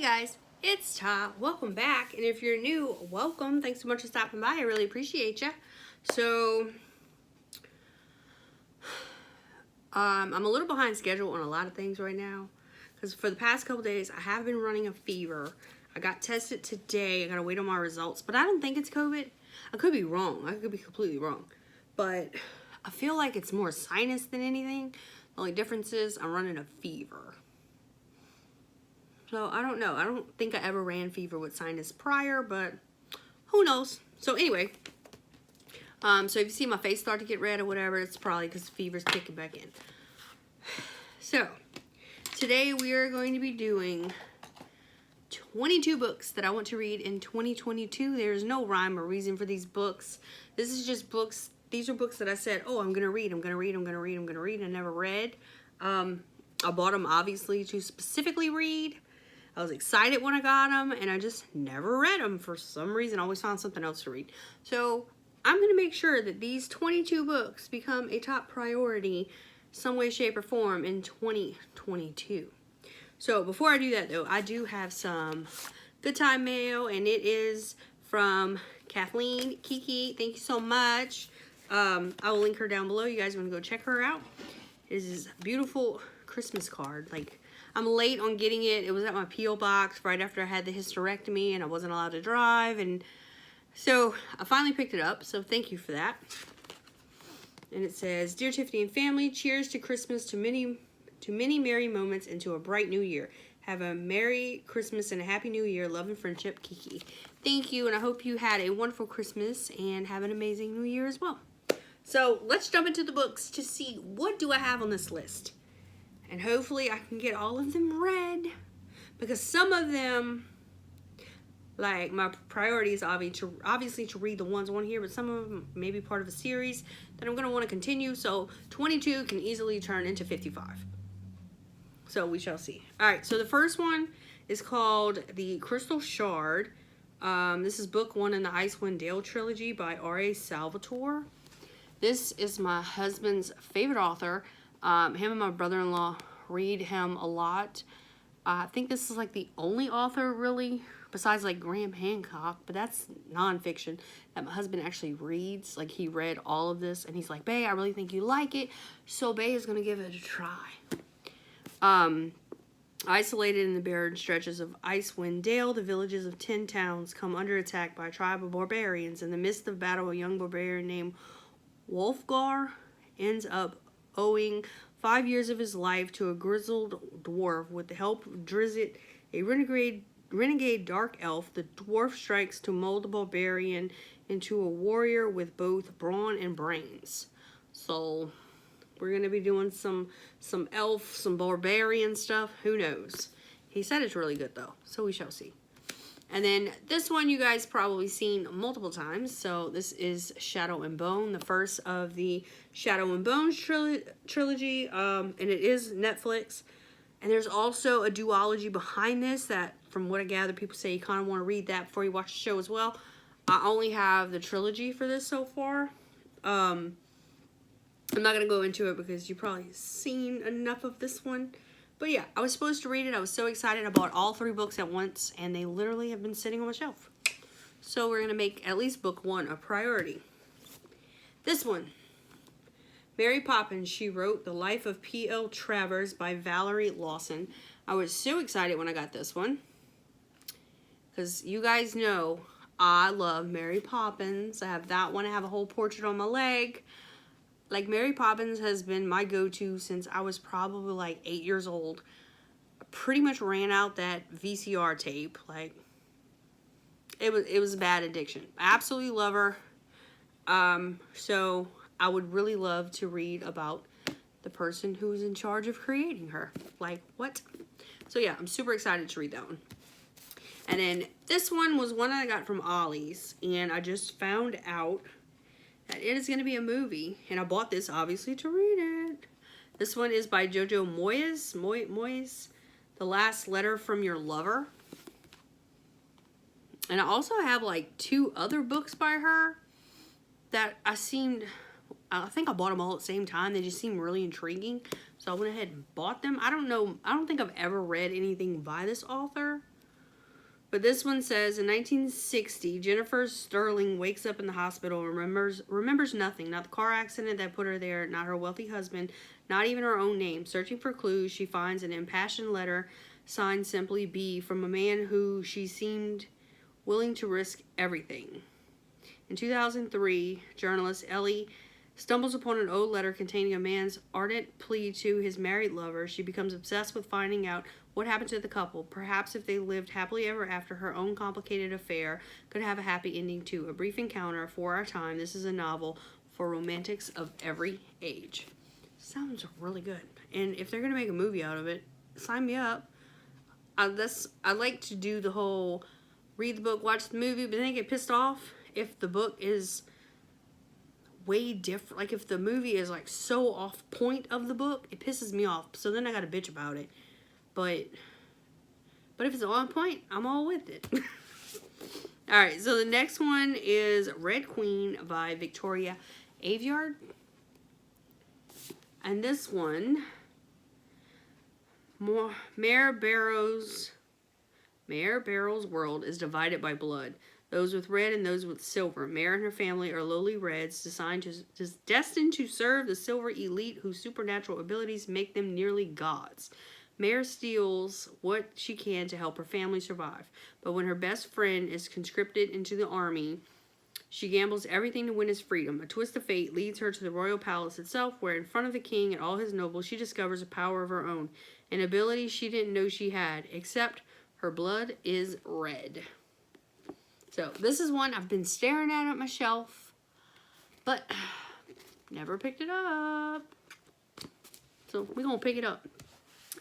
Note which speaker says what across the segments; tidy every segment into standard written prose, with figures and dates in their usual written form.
Speaker 1: Hey guys, it's Tah. Welcome back, and if you're new, welcome. Thanks so much for stopping by. I really appreciate you. So, I'm a little behind schedule on a lot of things right now because for the past couple days, I have been running a fever. I got tested today. I gotta wait on my results, but I don't think it's COVID. I could be wrong. I could be completely wrong, but I feel like it's more sinus than anything. The only difference is I'm running a fever. So I don't know. I don't think I ever ran fever with sinus prior, but who knows? So anyway, so if you see my face start to get red or whatever, it's probably because the fever's kicking back in. So today we are going to be doing 22 books that I want to read in 2022. There's no rhyme or reason for these books. This is just books. These are books that I said, oh, I'm going to read, I'm going to read, I'm going to read, I'm going to read, and never read. I bought them obviously to specifically read. I was excited when I got them, and I just never read them for some reason. I always found something else to read. So I'm going to make sure that these 22 books become a top priority some way, shape, or form in 2022. So before I do that, though, I do have some Good Time mail, and it is from Kathleen Kiki. Thank you so much. I will link her down below. You guys want to go check her out. It is this beautiful Christmas card. Like, I'm late on getting it. It was at my P.O. box right after I had the hysterectomy and I wasn't allowed to drive. And so I finally picked it up. So thank you for that. And it says, Dear Tiffany and family, cheers to Christmas, to many merry moments, and to a bright new year. Have a Merry Christmas and a Happy New Year. Love and friendship, Kiki. Thank you. And I hope you had a wonderful Christmas and have an amazing New Year as well. So let's jump into the books to see what do I have on this list. And hopefully I can get all of them read, because some of them, like, my priority is obviously to read the ones on here, but some of them may be part of a series that I'm going to want to continue. So 22 can easily turn into 55. So we shall see. All right, so the first one is called The Crystal Shard. This is book 1 in the Icewind Dale trilogy by R.A. Salvatore. This is my husband's favorite author. Him and my brother-in-law read him a lot. I think this is like the only author really, besides like Graham Hancock, but that's nonfiction, that my husband actually reads. Like, he read all of this and he's like, Bae, I really think you like it. So Bae is going to give it a try. Isolated in the barren stretches of Icewind Dale, the villages of 10 towns come under attack by a tribe of barbarians. In the midst of battle, a young barbarian named Wolfgar ends up owing 5 years of his life to a grizzled dwarf. With the help of Drizzt, a renegade dark elf, the dwarf strikes to mold the barbarian into a warrior with both brawn and brains. So we're going to be doing some elf, some barbarian stuff. Who knows? He said it's really good though, so we shall see. And then this one you guys probably seen multiple times. So this is Shadow and Bone, the first of the Shadow and Bones trilogy. And it is Netflix. And there's also a duology behind this that, from what I gather, people say you kind of want to read that before you watch the show as well. I only have the trilogy for this so far. I'm not going to go into it because you've probably seen enough of this one. But yeah, I was supposed to read it. I was so excited. I bought all 3 books at once, and they literally have been sitting on my shelf. So we're going to make at least book 1 a priority. This one, Mary Poppins, She Wrote, The Life of P.L. Travers by Valerie Lawson. I was so excited when I got this one, because you guys know I love Mary Poppins. I have that one. I have a whole portrait on my leg. Like, Mary Poppins has been my go-to since I was probably like 8 years old. I pretty much ran out that VCR tape. Like, it was a bad addiction. I absolutely love her. So I would really love to read about the person who's in charge of creating her. Like, what? So yeah, I'm super excited to read that one. And then this one was one I got from Ollie's, and I just found out that it is going to be a movie, and I bought this obviously to read it. This one is by Jojo Moyes, The Last Letter from Your Lover. And I also have like 2 other books by her that I think I bought them all at the same time. They just seem really intriguing, so I went ahead and bought them. I don't know, I don't think I've ever read anything by this author. But this one says, in 1960, Jennifer Sterling wakes up in the hospital and remembers nothing. Not the car accident that put her there, not her wealthy husband, not even her own name. Searching for clues, she finds an impassioned letter signed simply B from a man who she seemed willing to risk everything. In 2003, journalist Ellie stumbles upon an old letter containing a man's ardent plea to his married lover. She becomes obsessed with finding out what happened to the couple. Perhaps if they lived happily ever after, her own complicated affair could have a happy ending too. A brief encounter for our time. This is a novel for romantics of every age. Sounds really good. And if they're going to make a movie out of it, sign me up. I like to do the whole read the book, watch the movie, but then I get pissed off if the book is way different. Like if the movie is like so off point of the book, it pisses me off. So then I got to bitch about it. But if it's on point, I'm all with it. Alright, so the next one is Red Queen by Victoria Aveyard. And this one, Mare Barrow's world is divided by blood. Those with red and those with silver. Mare and her family are lowly reds, destined to serve the silver elite whose supernatural abilities make them nearly gods. Mare steals what she can to help her family survive. But when her best friend is conscripted into the army, she gambles everything to win his freedom. A twist of fate leads her to the royal palace itself, where in front of the king and all his nobles, she discovers a power of her own. An ability she didn't know she had, except her blood is red. So, this is one I've been staring at my shelf, but never picked it up. So, we're going to pick it up.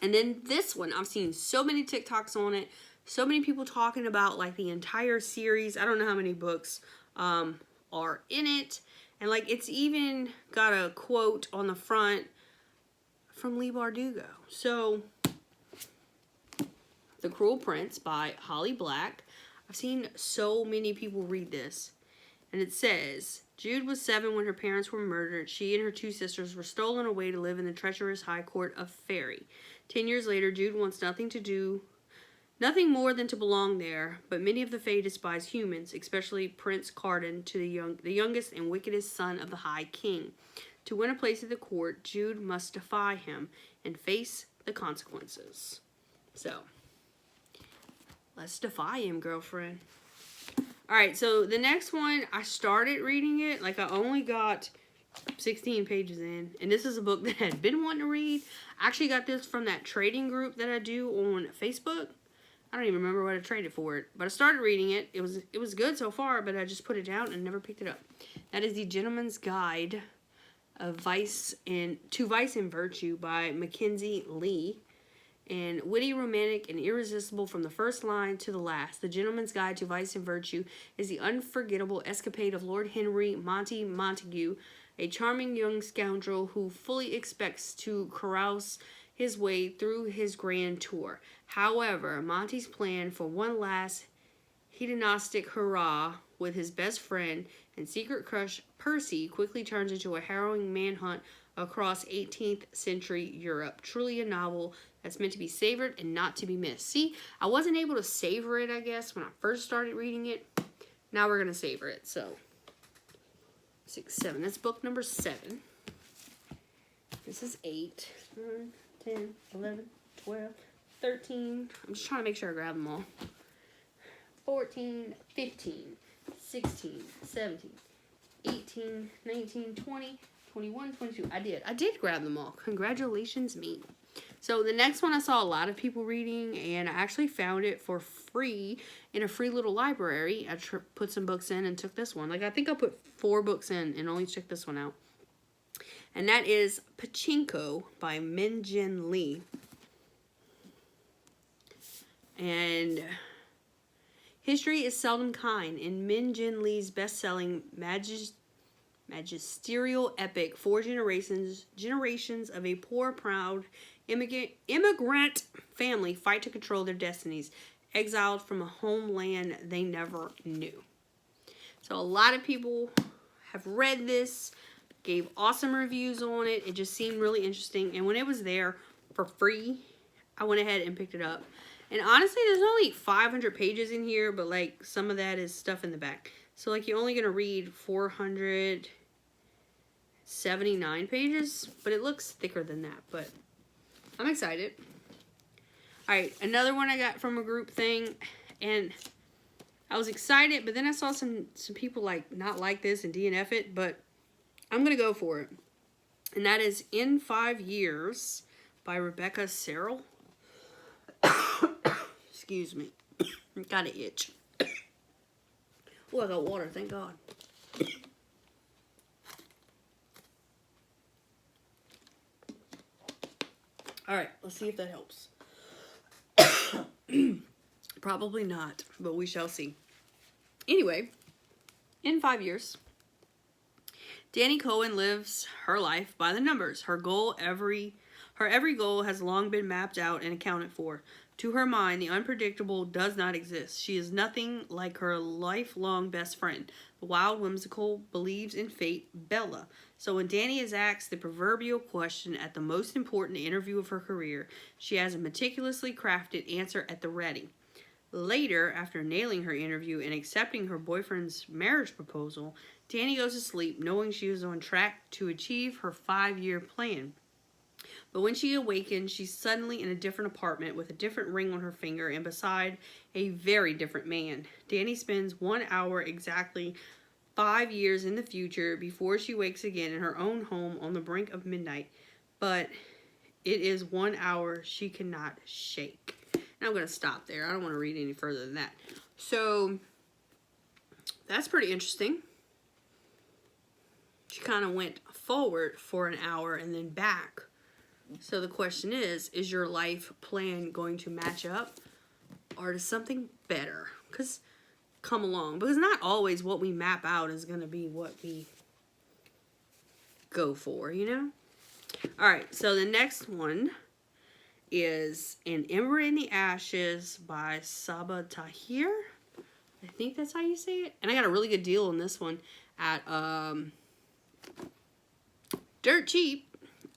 Speaker 1: And then this one, I've seen so many TikToks on it. So many people talking about like the entire series. I don't know how many books are in it. And like it's even got a quote on the front from Leigh Bardugo. So, The Cruel Prince by Holly Black. I've seen so many people read this. And it says, Jude was 7 when her parents were murdered. She and her 2 sisters were stolen away to live in the treacherous high court of Fairy. 10 years later, Jude wants nothing more than to belong there, but many of the Fae despise humans, especially Prince Cardan, the youngest and wickedest son of the High King. To win a place at the court, Jude must defy him and face the consequences. So, let's defy him, girlfriend. Alright, so the next one, I started reading it, like I only got 16 pages in, and this is a book that I had been wanting to read. I actually got this from that trading group that I do on Facebook. I don't even remember what I traded for it, but I started reading it. It was good so far, but I just put it down and never picked it up. That is The Gentleman's Guide to Vice and Virtue by Mackenzie Lee. And witty, romantic, and irresistible from the first line to the last, The Gentleman's Guide to Vice and Virtue is the unforgettable escapade of Lord Henry Montague, a charming young scoundrel who fully expects to carouse his way through his grand tour. However, Monty's plan for one last hedonistic hurrah with his best friend and secret crush Percy quickly turns into a harrowing manhunt across 18th century Europe. Truly a novel that's meant to be savored and not to be missed. See, I wasn't able to savor it, I guess, when I first started reading it. Now we're going to savor it. So, 6, 7. That's book number 7. This is 8, 9, 10, 11, 12, 13. I'm just trying to make sure I grab them all. 14, 15, 16, 17, 18, 19, 20, 21, 22. I did grab them all. Congratulations, me. So the next one I saw a lot of people reading, and I actually found it for free in a free little library. I put some books in and took this one. Like, I think I put 4 books in and only checked this one out. And that is Pachinko by Min Jin Lee. And history is seldom kind. In Min Jin Lee's best-selling magisterial epic, 4 generations of a poor, proud immigrant family fight to control their destinies, exiled from a homeland they never knew. So a lot of people have read this, gave awesome reviews on it. It just seemed really interesting. And when it was there for free, I went ahead and picked it up. And honestly, there's only 500 pages in here, but like some of that is stuff in the back. So like you're only going to read 479 pages, but it looks thicker than that, but I'm excited. All right, another one I got from a group thing, and I was excited, but then I saw some people like not like this and DNF it, but I'm going to go for it. And that is In 5 Years by Rebecca Serrell. Excuse me. Got an itch. Oh, I got water, thank God. Alright, let's see if that helps. Probably not, but we shall see. Anyway, In 5 Years, Dani Cohen lives her life by the numbers. Her every goal has long been mapped out and accounted for. To her mind, the unpredictable does not exist. She is nothing like her lifelong best friend, the wild, whimsical, believes in fate, Bella. So when Dani is asked the proverbial question at the most important interview of her career, she has a meticulously crafted answer at the ready. Later, after nailing her interview and accepting her boyfriend's marriage proposal, Dani goes to sleep knowing she is on track to achieve her 5-year plan. But when she awakens, she's suddenly in a different apartment with a different ring on her finger and beside a very different man. Dani spends 1 hour exactly 5 years in the future before she wakes again in her own home on the brink of midnight. But it is 1 hour she cannot shake. And I'm going to stop there. I don't want to read any further than that. So, that's pretty interesting. She kind of went forward for an hour and then back. So the question is your life plan going to match up? Or does something better come along? Because not always what we map out is going to be what we go for, you know? Alright, so the next one is An Ember in the Ashes by Saba Tahir. I think that's how you say it. And I got a really good deal on this one at dirt cheap.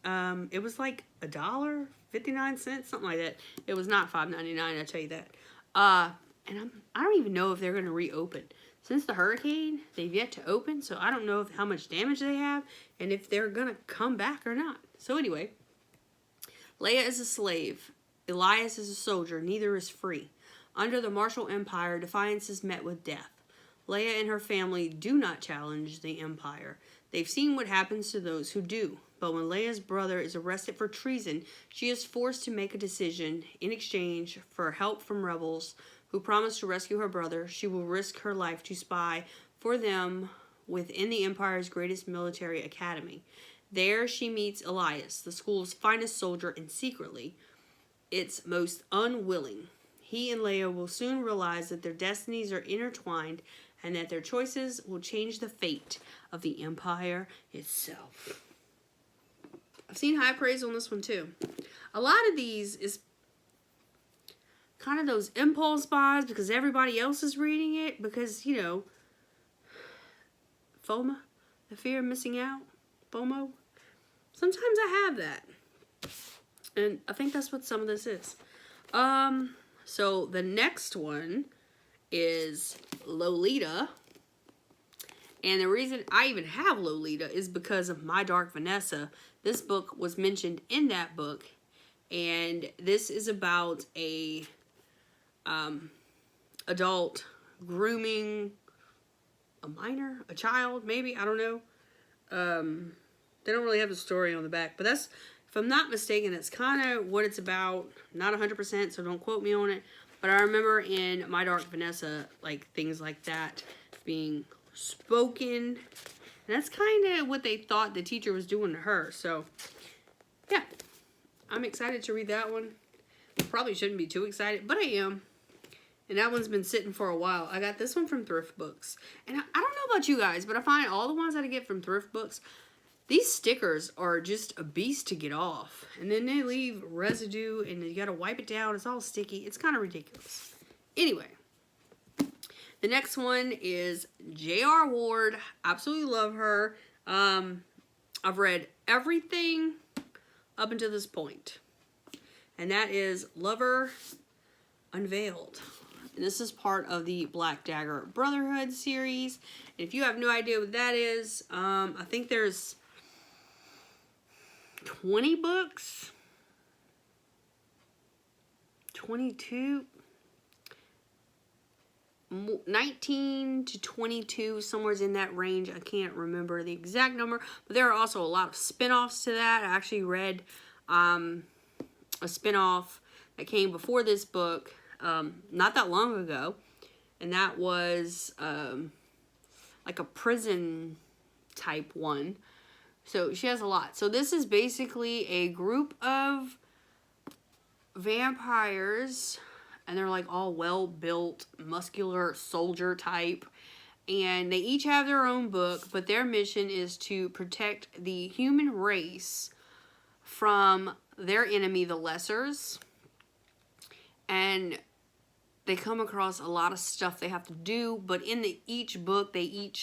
Speaker 1: It was like $1.59, something like that. It was not $5.99, I'll tell you that. And I don't even know if they're going to reopen. Since the hurricane, they've yet to open, so I don't know how much damage they have and if they're going to come back or not. So anyway, Leia is a slave. Elias is a soldier. Neither is free. Under the Martial Empire, defiance is met with death. Leia and her family do not challenge the Empire. They've seen what happens to those who do. But when Leia's brother is arrested for treason, she is forced to make a decision. In exchange for help from rebels who promise to rescue her brother, she will risk her life to spy for them within the Empire's greatest military academy. There she meets Elias, the school's finest soldier, and secretly, its most unwilling. He and Leia will soon realize that their destinies are intertwined and that their choices will change the fate of the Empire itself. I've seen high praise on this one too. A lot of these is kind of those impulse buys because everybody else is reading it because, you know, FOMO, the fear of missing out, FOMO. Sometimes I have that. And I think that's what some of this is. So the next one is Lolita. And the reason I even have Lolita is because of My Dark Vanessa. This book was mentioned in that book. And this is about a adult grooming a minor, a child, maybe, I don't know. They don't really have the story on the back, but that's, if I'm not mistaken, that's kind of what it's about. Not 100%, so don't quote me on it. But I remember in My Dark Vanessa, like, things like that being spoken. And that's kind of what they thought the teacher was doing to her. So, yeah. I'm excited to read that one. Probably shouldn't be too excited, but I am. And that one's been sitting for a while. I got this one from Thrift Books. And I don't know about you guys, but I find all the ones that I get from Thrift Books, these stickers are just a beast to get off. And then they leave residue and you gotta wipe it down. It's all sticky. It's kind of ridiculous. Anyway. The next one is J.R. Ward. Absolutely love her. I've read everything up until this point. And that is Lover Unveiled. And this is part of the Black Dagger Brotherhood series. And if you have no idea what that is, I think there's 20 books. 22. 19 to 22, somewhere's in that range. I can't remember the exact number, but there are also a lot of spin-offs to that. I actually read a spin-off that came before this book not that long ago, and that was like a prison type one. So she has a lot. So this is basically a group of vampires, and they're like all well-built, muscular soldier type. And they each have their own book, but their mission is to protect the human race from their enemy, the Lessers. And they come across a lot of stuff they have to do, but in each book, they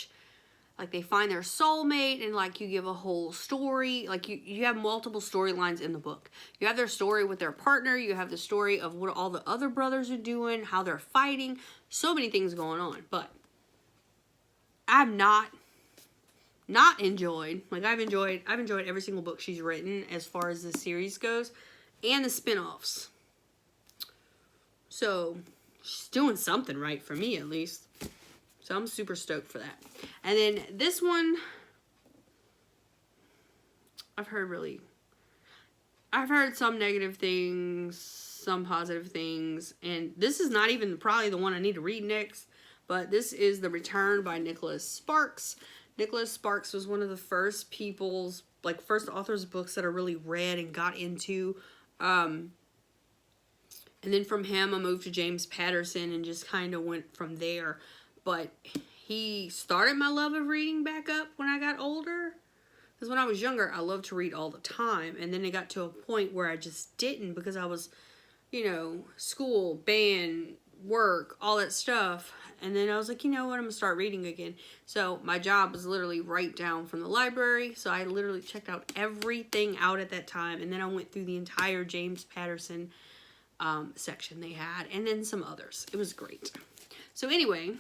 Speaker 1: find their soulmate, and like you give a whole story. Like you have multiple storylines in the book. You have their story with their partner. You have the story of what all the other brothers are doing, how they're fighting. So many things going on. But I've not enjoyed. Like I've enjoyed every single book she's written as far as the series goes, and the spin-offs. So she's doing something right for me, at least. So I'm super stoked for that. And then this one, I've heard some negative things, some positive things. And this is not even probably the one I need to read next. But this is The Return by Nicholas Sparks. Nicholas Sparks was one of the first first authors' books that I really read and got into. And then from him, I moved to James Patterson and just kind of went from there. But he started my love of reading back up when I got older. Because when I was younger, I loved to read all the time. And then it got to a point where I just didn't, because I was, school, band, work, all that stuff. And then I was like, you know what, I'm going to start reading again. So my job was literally right down from the library. So I literally checked out everything out at that time. And then I went through the entire James Patterson section they had. And then some others. It was great. So anyway,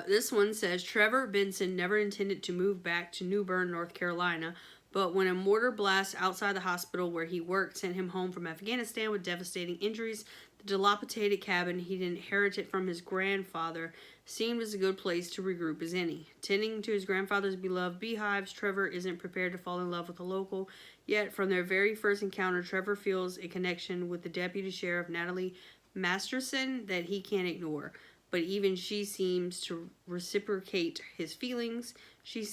Speaker 1: this one says, Trevor Benson never intended to move back to New Bern, North Carolina, but when a mortar blast outside the hospital where he worked sent him home from Afghanistan with devastating injuries, the dilapidated cabin he'd inherited from his grandfather seemed as a good place to regroup as any. Tending to his grandfather's beloved beehives, Trevor isn't prepared to fall in love with a local, yet from their very first encounter, Trevor feels a connection with the deputy sheriff, Natalie Masterson, that he can't ignore. But even she seems to reciprocate his feelings. She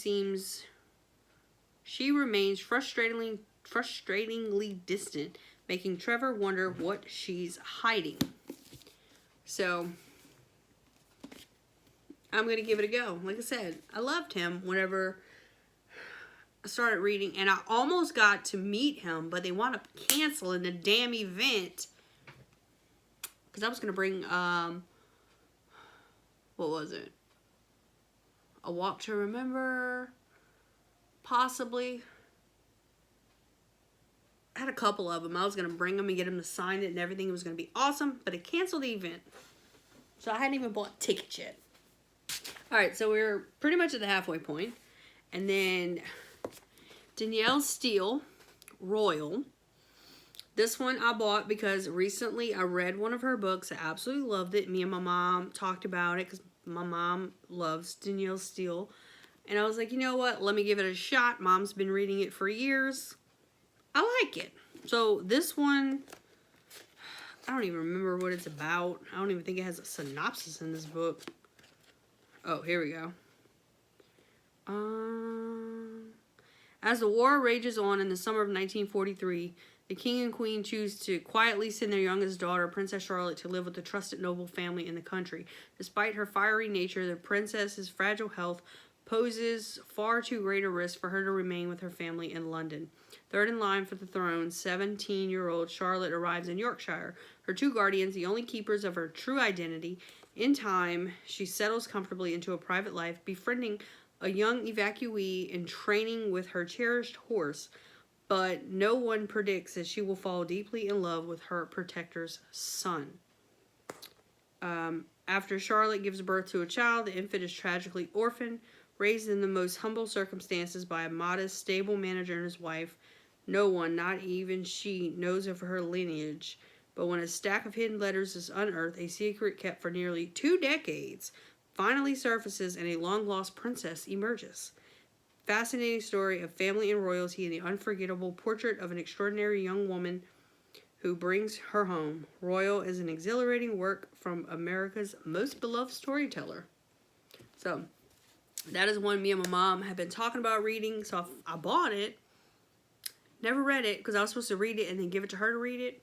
Speaker 1: remains frustratingly distant, making Trevor wonder what she's hiding. So, I'm going to give it a go. Like I said, I loved him whenever I started reading, and I almost got to meet him, but they wound up canceling the damn event. Because I was going to bring, what was it? A Walk to Remember, possibly. I had a couple of them. I was going to bring them and get them to sign it and everything. It was going to be awesome, but it canceled the event. So I hadn't even bought tickets yet. Alright, so we're pretty much at the halfway point. And then Danielle Steele, Royal. This one I bought because recently I read one of her books. I absolutely loved it. Me and my mom talked about it because my mom loves Danielle Steele. And I was like, you know what? Let me give it a shot. Mom's been reading it for years. I like it. So this one, I don't even remember what it's about. I don't even think it has a synopsis in this book. Oh, here we go. As the war rages on in the summer of 1943, the king and queen choose to quietly send their youngest daughter, Princess Charlotte, to live with a trusted noble family in the country. Despite her fiery nature, the princess's fragile health poses far too great a risk for her to remain with her family in London. Third in line for the throne, 17-year-old Charlotte arrives in Yorkshire. Her two guardians, the only keepers of her true identity. In time, she settles comfortably into a private life, befriending a young evacuee and training with her cherished horse. but no one predicts that she will fall deeply in love with her protector's son. After Charlotte gives birth to a child, the infant is tragically orphaned, raised in the most humble circumstances by a modest, stable manager and his wife. No one, not even she, knows of her lineage. But when a stack of hidden letters is unearthed, a secret kept for nearly 2 decades finally surfaces and a long-lost princess emerges. Fascinating story of family and royalty and the unforgettable portrait of an extraordinary young woman who brings her home. Royal is an exhilarating work from America's most beloved storyteller. So, that is one me and my mom have been talking about reading, so I bought it. Never read it, because I was supposed to read it and then give it to her to read it.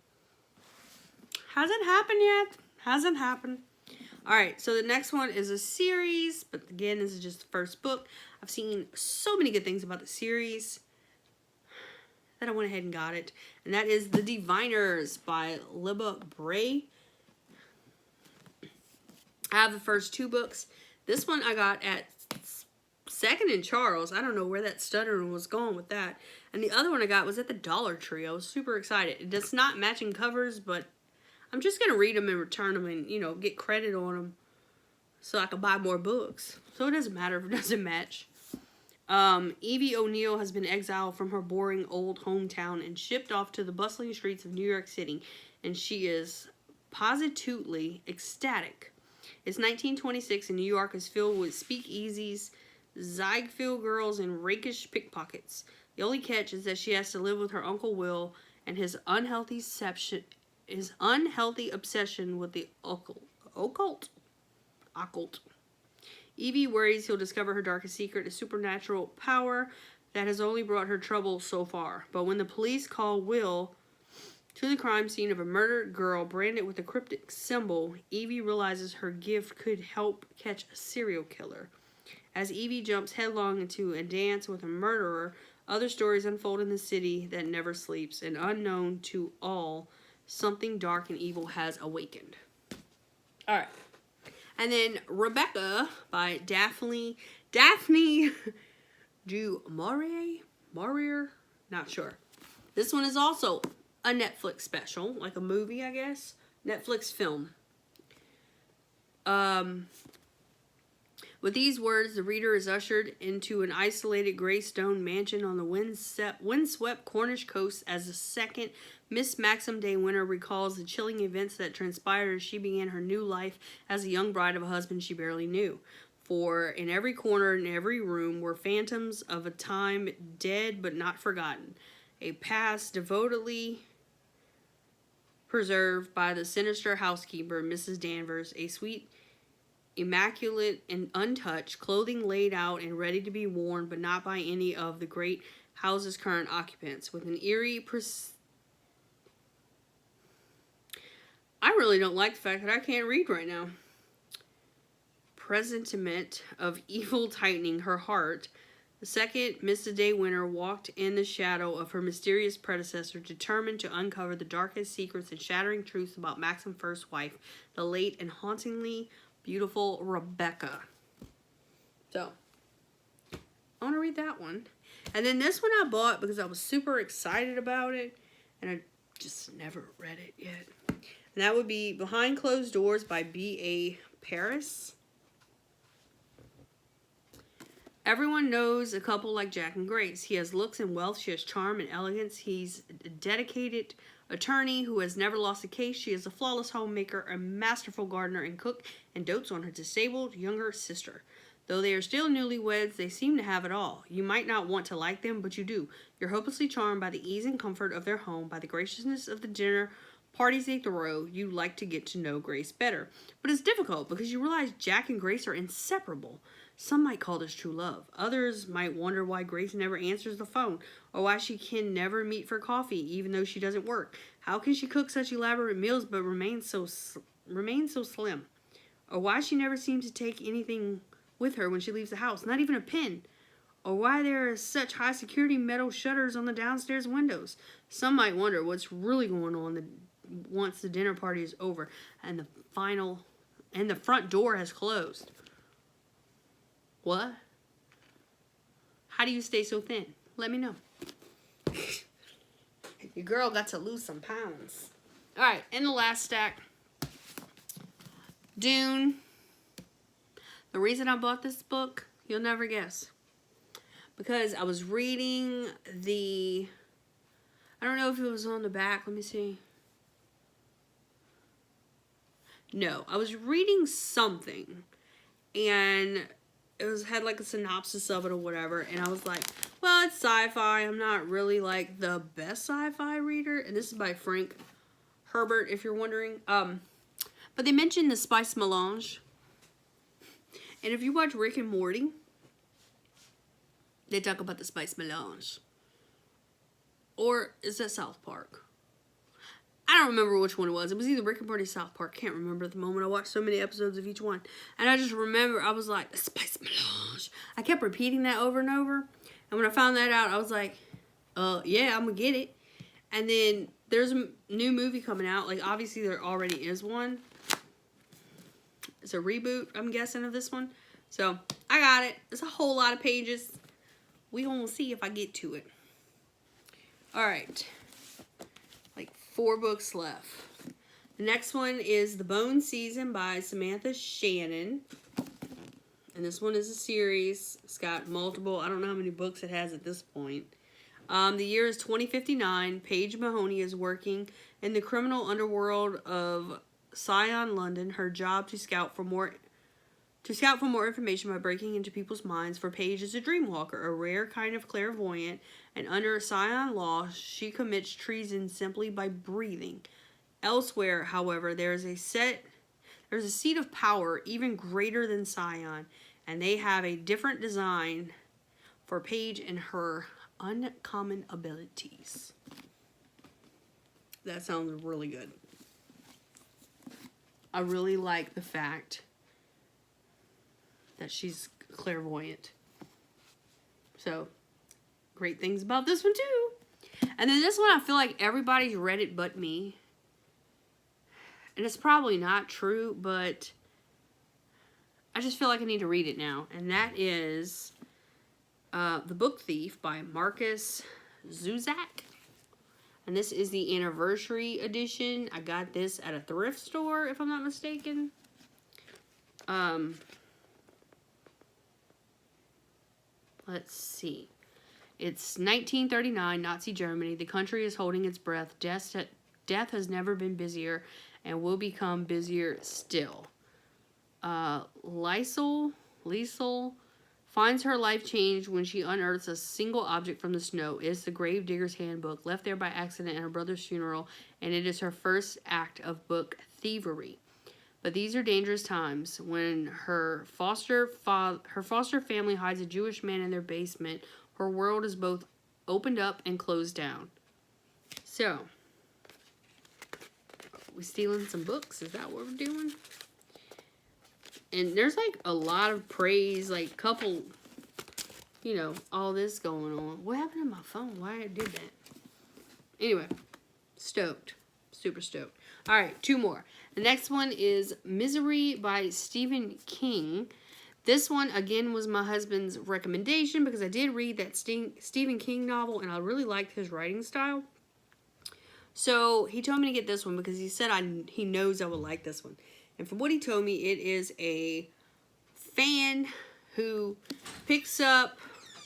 Speaker 1: Hasn't happened yet. Hasn't happened. Alright, so the next one is a series, but again, this is just the first book. I've seen so many good things about the series that I went ahead and got it. And that is The Diviners by Libba Bray. I have the first 2 books. This one I got at Second and Charles. I don't know where that stuttering was going with that. And the other one I got was at the Dollar Tree. I was super excited. It's not matching covers, but I'm just going to read them and return them and, you know, get credit on them so I can buy more books. So it doesn't matter if it doesn't match. Evie O'Neill has been exiled from her boring old hometown and shipped off to the bustling streets of New York City, and she is positively ecstatic. It's 1926 and New York is filled with speakeasies, Ziegfeld girls, and rakish pickpockets. The only catch is that she has to live with her Uncle Will and his unhealthy obsession with the occult. Evie worries he'll discover her darkest secret, a supernatural power that has only brought her trouble so far. But when the police call Will to the crime scene of a murdered girl branded with a cryptic symbol, Evie realizes her gift could help catch a serial killer. As Evie jumps headlong into a dance with a murderer, other stories unfold in the city that never sleeps, and unknown to all, something dark and evil has awakened. Alright. And then Rebecca by Daphne du Maurier? Not sure. This one is also a Netflix special, like a movie, I guess. Netflix film. With these words, the reader is ushered into an isolated gray stone mansion on the windswept Cornish coast as the second Miss Maxim Day winter recalls the chilling events that transpired as she began her new life as a young bride of a husband she barely knew. For in every corner and every room were phantoms of a time dead but not forgotten, a past devotedly preserved by the sinister housekeeper, Mrs. Danvers, a sweet, immaculate and untouched, clothing laid out and ready to be worn, but not by any of the great house's current occupants, with an eerie I really don't like the fact that I can't read right now. Presentiment of evil tightening her heart, the second Mrs. Day Winter walked in the shadow of her mysterious predecessor, determined to uncover the darkest secrets and shattering truths about Maxim's first wife, the late and hauntingly beautiful Rebecca. So, I want to read that one. And then this one I bought because I was super excited about it, and I just never read it yet. And that would be Behind Closed Doors by B.A. Paris. Everyone knows a couple like Jack and Grace. He has looks and wealth. She has charm and elegance. He's a dedicated attorney who has never lost a case. She is a flawless homemaker, a masterful gardener and cook, and dotes on her disabled younger sister. Though they are still newlyweds, they seem to have it all. You might not want to like them, but you do. You're hopelessly charmed by the ease and comfort of their home, by the graciousness of the dinner parties they throw. You like to get to know Grace better. But it's difficult because you realize Jack and Grace are inseparable. Some might call this true love. Others might wonder why Grace never answers the phone, or why she can never meet for coffee even though she doesn't work. How can she cook such elaborate meals but remain so slim? Or why she never seems to take anything with her when she leaves the house, not even a pen. Or why there are such high security metal shutters on the downstairs windows. Some might wonder what's really going on once the dinner party is over and the front door has closed. What? How do you stay so thin? Let me know. Your girl got to lose some pounds. Alright, in the last stack, Dune. The reason I bought this book, you'll never guess. Because I was reading the... I don't know if it was on the back. Let me see. No, I was reading something. And it had like a synopsis of it or whatever. And I was like, well, it's sci-fi. I'm not really like the best sci-fi reader. And this is by Frank Herbert, if you're wondering. But they mentioned the spice melange. And if you watch Rick and Morty, they talk about the spice melange. Or is that South Park? I don't remember which one it was. It was either Rick and Morty or South Park. Can't remember at the moment. I watched so many episodes of each one. And I just remember, I was like, the spice melange. I kept repeating that over and over. And when I found that out, I was like, yeah, I'm going to get it. And then there's a new movie coming out. Like, obviously, there already is one. It's a reboot, I'm guessing, of this one. So, I got it. It's a whole lot of pages. We gonna see if I get to it. Alright. Like 4 books left. The next one is The Bone Season by Samantha Shannon. And this one is a series. It's got multiple, I don't know how many books it has at this point. The year is 2059. Paige Mahoney is working in the criminal underworld of Scion, London. Her job to scout for more information by breaking into people's minds. For Paige is a dreamwalker, a rare kind of clairvoyant, and under Scion law, she commits treason simply by breathing. Elsewhere, however, there's a seat of power even greater than Scion, and they have a different design for Paige and her uncommon abilities. That sounds really good. I really like the fact that she's clairvoyant. So, great things about this one too. And then this one, I feel like everybody's read it but me. And it's probably not true, but I just feel like I need to read it now. And that is The Book Thief by Marcus Zuzak. And this is the anniversary edition. I got this at a thrift store, if I'm not mistaken. Let's see. It's 1939, Nazi Germany. The country is holding its breath. Death has never been busier and will become busier still. Liesel finds her life changed when she unearths a single object from the snow. It is the Gravedigger's Handbook, left there by accident at her brother's funeral, and it is her first act of book thievery. But these are dangerous times. When her foster family hides a Jewish man in their basement, her world is both opened up and closed down. So, we stealing some books? Is that what we're doing? And there's like a lot of praise, like couple, you know, all this going on. What happened to my phone? Why I did that? Anyway, stoked. Super stoked. Alright, 2 more. The next one is Misery by Stephen King. This one, again, was my husband's recommendation because I did read that Stephen King novel and I really liked his writing style. So, he told me to get this one because he said he knows I would like this one. And from what he told me, it is a fan who picks up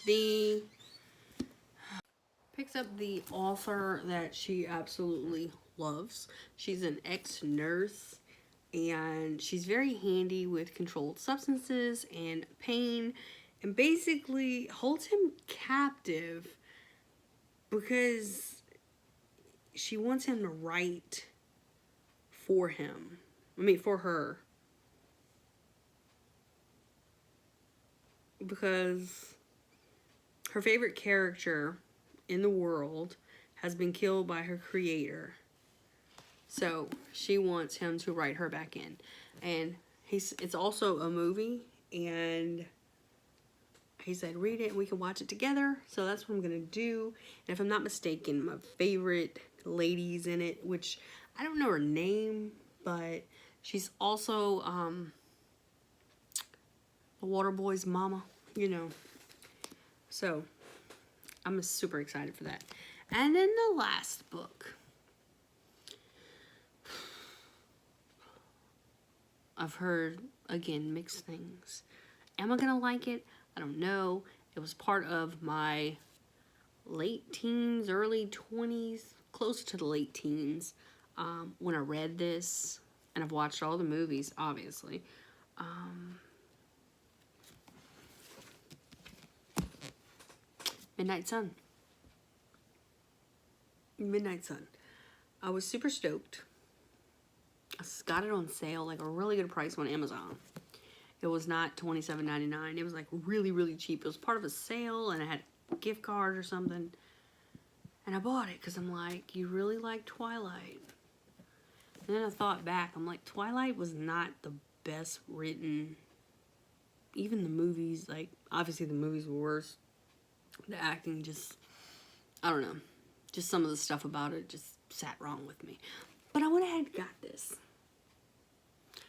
Speaker 1: the author that she absolutely loves. She's an ex-nurse, and she's very handy with controlled substances and pain, and basically holds him captive because she wants him to write for him. For her. Because her favorite character in the world has been killed by her creator. So, she wants him to write her back in. And it's also a movie. And he said, read it and we can watch it together. So, that's what I'm going to do. And if I'm not mistaken, my favorite lady's in it, which I don't know her name, but she's also the Waterboy's mama, you know. So, I'm super excited for that. And then the last book. I've heard, again, mixed things. Am I gonna like it? I don't know. It was part of my late teens, early 20s, close to the late teens, when I read this. And I've watched all the movies, obviously. Midnight Sun. Midnight Sun. I was super stoked. I got it on sale, like a really good price on Amazon. It was not $27.99. It was like really, really cheap. It was part of a sale and I had a gift card or something. And I bought it because I'm like, you really like Twilight? And then I thought back, I'm like, Twilight was not the best written. Even the movies, like, obviously the movies were worse. The acting just, I don't know. Just some of the stuff about it just sat wrong with me. But I went ahead and got this.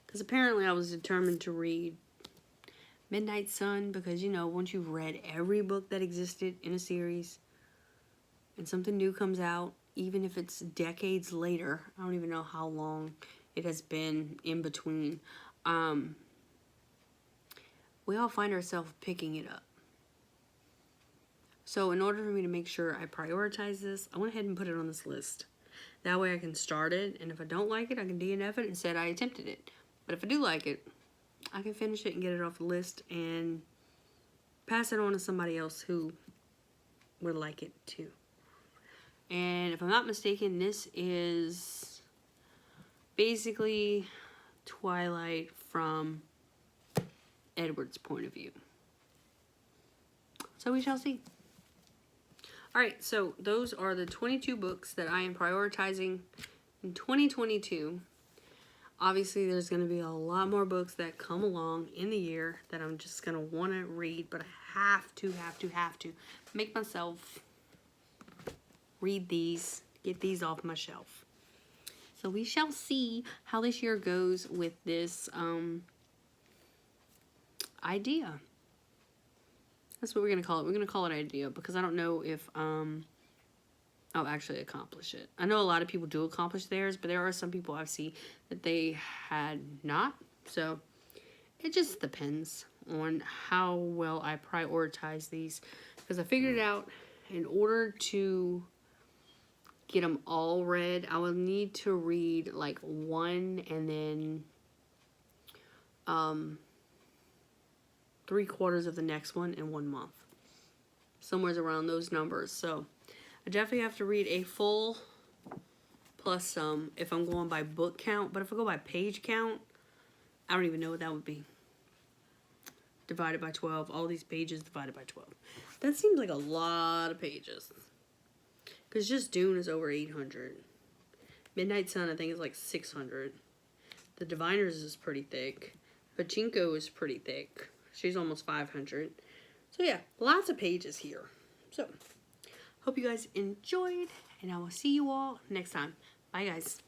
Speaker 1: Because apparently I was determined to read Midnight Sun. Because, you know, once you've read every book that existed in a series and something new comes out, even if it's decades later, I don't even know how long it has been in between, we all find ourselves picking it up. So in order for me to make sure I prioritize this, I went ahead and put it on this list. That way I can start it, and if I don't like it, I can DNF it and say I attempted it. But if I do like it, I can finish it and get it off the list and pass it on to somebody else who would like it too. And if I'm not mistaken, this is basically Twilight from Edward's point of view. So we shall see. Alright, so those are the 22 books that I am prioritizing in 2022. Obviously, there's going to be a lot more books that come along in the year that I'm just going to want to read, but I have to make myself read these, get these off my shelf. So we shall see how this year goes with this idea. That's what we're going to call it. We're going to call it idea because I don't know if I'll actually accomplish it. I know a lot of people do accomplish theirs, but there are some people I've seen that they had not. So it just depends on how well I prioritize these. Because I figured it out, in order to get them all read, I will need to read like one and then 3/4 of the next one in 1 month. Somewhere around those numbers. So I definitely have to read a full plus some if I'm going by book count. But if I go by page count, I don't even know what that would be. Divided by 12. All these pages divided by 12. That seems like a lot of pages. Because just Dune is over 800. Midnight Sun, I think, is like 600. The Diviners is pretty thick. Pachinko is pretty thick. She's almost 500. So yeah, lots of pages here. So, hope you guys enjoyed, and I will see you all next time. Bye, guys.